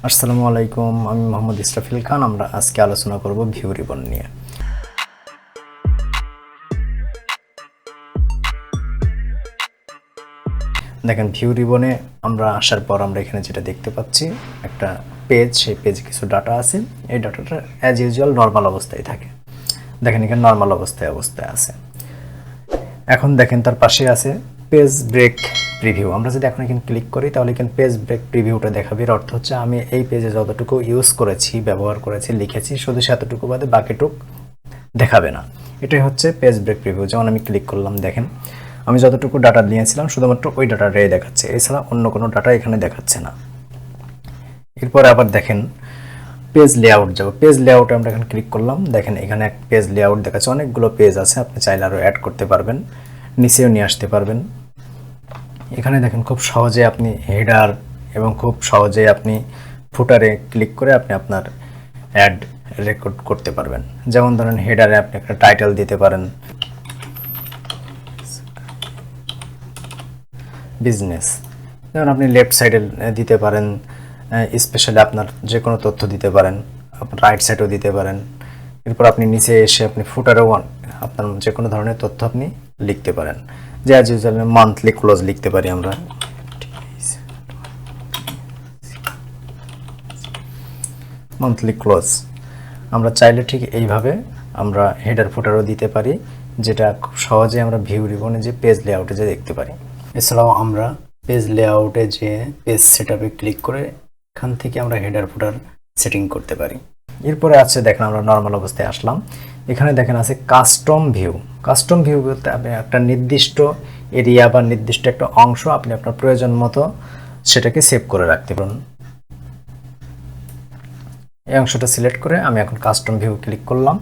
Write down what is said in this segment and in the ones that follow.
আসসালামু আলাইকুম, আমি মোহাম্মদ ইসরাফিল খান। আমরা আজকে আলোচনা করব ভিউ রিবন নিয়ে। দেখেন, ভিউ রিবনে আমরা আসার পর আমরা এখানে যেটা দেখতে পাচ্ছি একটা পেজ, সেই পেজে কিছু ডাটা আছে। এই ডাটাটা অ্যাজ ইউজুয়াল নর্মাল অবস্থায় থাকে। দেখেন এখানে নর্মাল অবস্থায় আছে। এখন দেখেন তার পাশে আছে পেজ ব্রেক প্রিভিউ। আমরা যদি এখন এখানে ক্লিক করি তাহলে এখানে পেজ ব্রেক প্রিভিউটা দেখাবে। এর অর্থ হচ্ছে আমি এই পেজে যতটুকু ইউজ করেছি, ব্যবহার করেছি, লিখেছি, শুধু সেতটুকু বাদে বাকিটুক দেখাবে না। এটাই হচ্ছে পেজ ব্রেক প্রিভিউ। যেমন আমি ক্লিক করলাম, দেখেন আমি যতটুকু ডাটা নিয়েছিলাম শুধুমাত্র ওই ডাটাটাই দেখাচ্ছে, এছাড়া অন্য কোনো ডাটা এখানে দেখাচ্ছে না। এরপরে আবার দেখেন পেজ লেআউট যাব। পেজ লেআউটে আমরা এখানে ক্লিক করলাম, দেখেন এখানে এক পেজ লেআউট দেখাচ্ছে। অনেকগুলো পেজ আছে, আপনি চাইলে আরও অ্যাড করতে পারবেন, নিচেও নিয়ে আসতে পারবেন। এখানে দেখেন খুব সহজে আপনি হেডার এবং খুব সহজে আপনি ফুটারে ক্লিক করে আপনি আপনার অ্যাড রেকর্ড করতে পারবেন। যেমন ধরেন হেডারে আপনি একটা টাইটেল দিতে পারেন, বিজনেস। যেমন আপনি লেফট সাইডে দিতে পারেন, স্পেশালি আপনার যে কোনো তথ্য দিতে পারেন, রাইট সাইডেও দিতে পারেন। এরপর আপনি নিচে এসে আপনি ফুটারেও আপনার যে কোনো ধরনের তথ্য আপনি লিখতে পারেন। যে অ্যাজ ইউজুয়াল মান্থলি ক্লোজ লিখতে পারি আমরা, মান্থলি ক্লোজ। আমরা চাইলে ঠিক এইভাবে আমরা হেডার ফুটারও দিতে পারি, যেটা খুব সহজে আমরা ভিউ রিবনে যে পেজ লেআউটে যে দেখতে পারি। এছাড়াও আমরা পেজ লেআউটে যে পেজ সেটআপে ক্লিক করে এখান থেকে আমরা হেডার ফুটার সেটিং করতে পারি। এরপরে আছে দেখেন আমরা নর্মাল অবস্থায় আসলাম। এখানে দেখেন আছে কাস্টম ভিউ। কাস্টম ভিউ বলতে আপনি একটা নির্দিষ্ট এরিয়া বা নির্দিষ্ট একটা অংশ আপনি আপনার প্রয়োজন মতো সেটাকে সেভ করে রাখতে পারেন। এই অংশটা সিলেক্ট করে আমি এখন কাস্টম ভিউ ক্লিক করলাম,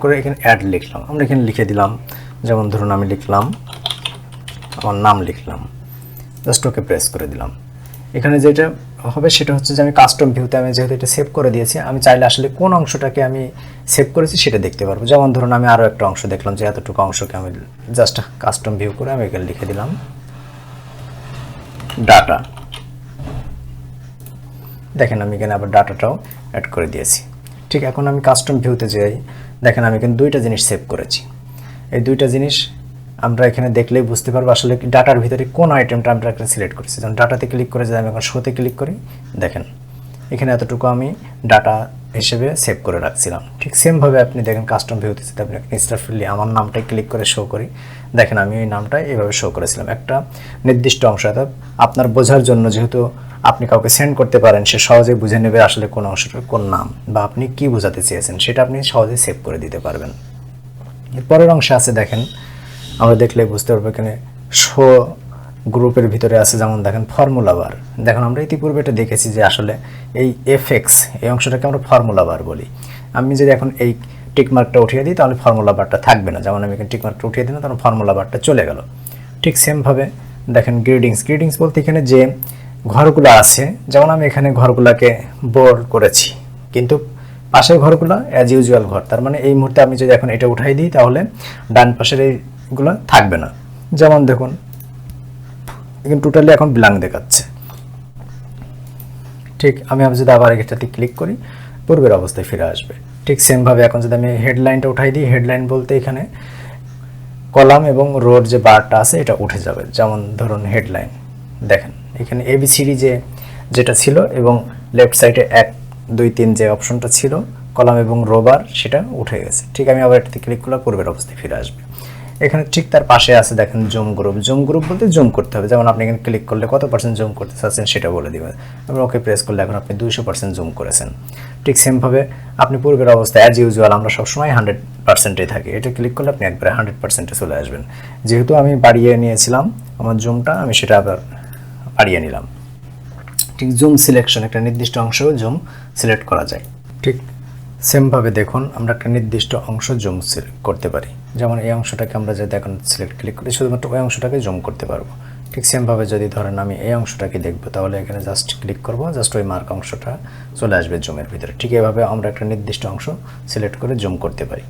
করে এখানে অ্যাড লিখলাম। আমরা এখানে লিখে দিলাম, যেমন ধরুন আমি লিখলাম, আমার নাম লিখলাম, জাস্ট ওকে প্রেস করে দিলাম। এখানে যেটা হবে সেটা হচ্ছে যে আমি কাস্টম ভিউতে আমি যেহেতু এটা সেভ করে দিয়েছি, আমি চাইলে আসলে কোন অংশটাকে আমি সেভ করেছি সেটা দেখতে পারবো। যেমন ধরুন আমি আরও একটা অংশ দেখলাম, যে এতটুকু অংশকে আমি জাস্ট কাস্টম ভিউ করে আমি এখানে লিখে দিলাম ডাটা। দেখেন আমি এখানে আবার ডাটাটাও অ্যাড করে দিয়েছি। ঠিক এখন আমি কাস্টম ভিউতে যাই, দেখেন আমি এখানে দুইটা জিনিস সেভ করেছি। এই দুইটা জিনিস আমরা এখানে দেখলেই বুঝতে পারবো আসলে ডাটার ভিতরে কোন আইটেমটা আমরা এখানে সিলেক্ট করেছি। যেমন ডাটাতে ক্লিক করে যদি আমি এখন শোতে ক্লিক করি, দেখেন এখানে এতটুকু আমি ডাটা হিসেবে সেভ করে রাখছিলাম। ঠিক সেমভাবে আপনি দেখেন কাস্টম ভিউতে যদি আপনি ইনস্টাফিলি আমার নামটাই ক্লিক করে শো করি, দেখেন আমি এই নামটা এইভাবে শো করেছিলাম। একটা নির্দিষ্ট অংশ, অর্থাৎ আপনার বোঝার জন্য, যেহেতু আপনি কাউকে সেন্ড করতে পারেন, সে সহজেই বুঝে নেবে আসলে কোন অংশটার কোন নাম বা আপনি কি বোঝাতে চেয়েছেন, সেটা আপনি সহজেই সেভ করে দিতে পারবেন। এর পরের অংশে আছে দেখেন, আমরা দেখলে বুঝতে পারবো এখানে শো গ্রুপের ভিতরে আছে, যেমন দেখেন ফর্মুলা বার। দেখুন আমরা ইতিপূর্বে এটা দেখেছি যে আসলে এই এফএক্স এই অংশটাকে আমরা ফর্মুলা বার বলি। আমি যদি এখন এই টিকমার্কটা উঠিয়ে দিই তাহলে ফর্মুলা বারটা থাকবে না। যেমন আমি এখানে টিকমার্কটা উঠিয়ে দিলাম, তখন ফর্মুলা বারটা চলে গেল। ঠিক সেমভাবে দেখেন গ্রিডিংস বলতে এখানে যে ঘরগুলো আছে, যেমন আমি এখানে ঘরগুলোকে বোল্ড করেছি, কিন্তু পাশের ঘরগুলো অ্যাজ ইউজুয়াল ঘর। তার মানে এই মুহূর্তে আমি যদি এখন এটা উঠাই দিই তাহলে ডান পাশের এইগুলো থাকবে না। যেমন দেখুন এখানে টোটালি এখন ব্ল্যাঙ্ক দেখাচ্ছে। ঠিক আমি যদি আবার এটাতে ক্লিক করি, পূর্বের অবস্থায় ফিরে আসবে। ঠিক সেমভাবে এখন যদি আমি হেডলাইনটা উঠাই দিই, হেডলাইন বলতে এখানে কলাম এবং রোর যে বারটা আছে এটা উঠে যাবে। যেমন ধরুন হেডলাইন, দেখেন এখানে এবিসিডি যেটা ছিল এবং লেফট সাইডে 1 2 3 যে অপশনটা ছিল কলাম এবং রো বার, সেটা উঠে গেছে। ঠিক আমি আবার এটাতে ক্লিক করলে পূর্বের অবস্থায় ফিরে আসবে। এখানে ঠিক তার পাশে আছে দেখেন জুম গ্রুপ বলতে জুম করতে হবে। যেমন আপনি এখানে ক্লিক করলে কত % জুম করতে চাচ্ছেন সেটা বলে দিবেন। আপনি ওকে প্রেস করলে এখন আপনি 200% জুম করেছেন। ঠিক সেমভাবে আপনি পূর্বের অবস্থায় অ্যাজ ইউজুয়াল আমরা সবসময় 100%-এ থাকি, এটা ক্লিক করলে আপনি একবারে 100%-এ চলে আসবেন। যেহেতু আমি বাড়িয়ে নিয়েছিলাম আমার জুমটা, আমি সেটা আবার বাড়িয়ে নিলাম। ঠিক জুম সিলেকশন, একটা নির্দিষ্ট অংশেও জুম সিলেক্ট করা যায়। ঠিক সেমভাবে দেখুন আমরা একটা নির্দিষ্ট অংশ জুম করতে পারি। যেমন এই অংশটাকে আমরা যদি এখন সিলেক্ট ক্লিক করি, শুধুমাত্র ওই অংশটাকে জুম করতে পারবো। ঠিক সেমভাবে যদি ধরেন আমি এই অংশটাকে দেখবো, তাহলে এখানে জাস্ট ক্লিক করবো, জাস্ট ওই মার্ক অংশটা চলে আসবে জুমের ভিতরে। ঠিক এভাবে আমরা একটা নির্দিষ্ট অংশ সিলেক্ট করে জুম করতে পারি।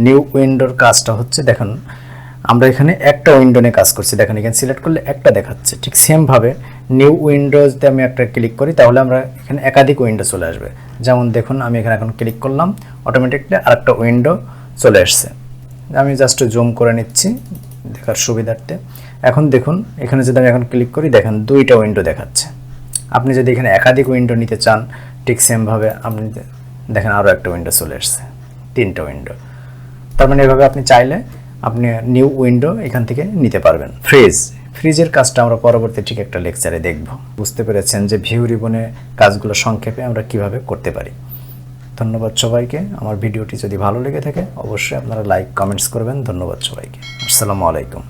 নিউ উইন্ডোর কাজটা হচ্ছে, দেখুন আমরা এখানে একটা উইন্ডো নিয়ে কাজ করছি, দেখেন এখানে সিলেক্ট করলে একটা দেখাচ্ছে। ঠিক সেমভাবে নিউ উইন্ডোজতে আমি একটা ক্লিক করি, তাহলে আমরা এখানে একাধিক উইন্ডো চলে আসবে। যেমন দেখুন আমি এখানে এখন ক্লিক করলাম, অটোমেটিকলি আরেকটা উইন্ডো চলে আসছে। আমি জাস্ট জুম করে নিচ্ছি দেখার সুবিধার্থে। এখন দেখুন এখানে যদি আমি এখন ক্লিক করি, দেখেন দুইটা উইন্ডো দেখাচ্ছে। আপনি যদি এখানে একাধিক উইন্ডো নিতে চান, ঠিক সেমভাবে আপনি দেখেন আরও একটা উইন্ডো চলে আসছে, তিনটা উইন্ডো। তার মানে এভাবে আপনি চাইলে আপনি নিউ উইন্ডো এখান থেকে নিতে পারবেন। ফ্রিজের কাজটা আমরা পরবর্তী ঠিক একটা লেকচারে দেখব। বুঝতে পেরেছেন যে ভিউ রিবনে কাজগুলো সংক্ষেপে আমরা কিভাবে করতে পারি। ধন্যবাদ সবাইকে। আমার ভিডিওটি যদি ভালো লেগে থাকে অবশ্যই আপনারা লাইক কমেন্টস করবেন। ধন্যবাদ সবাইকে। আসসালামু আলাইকুম।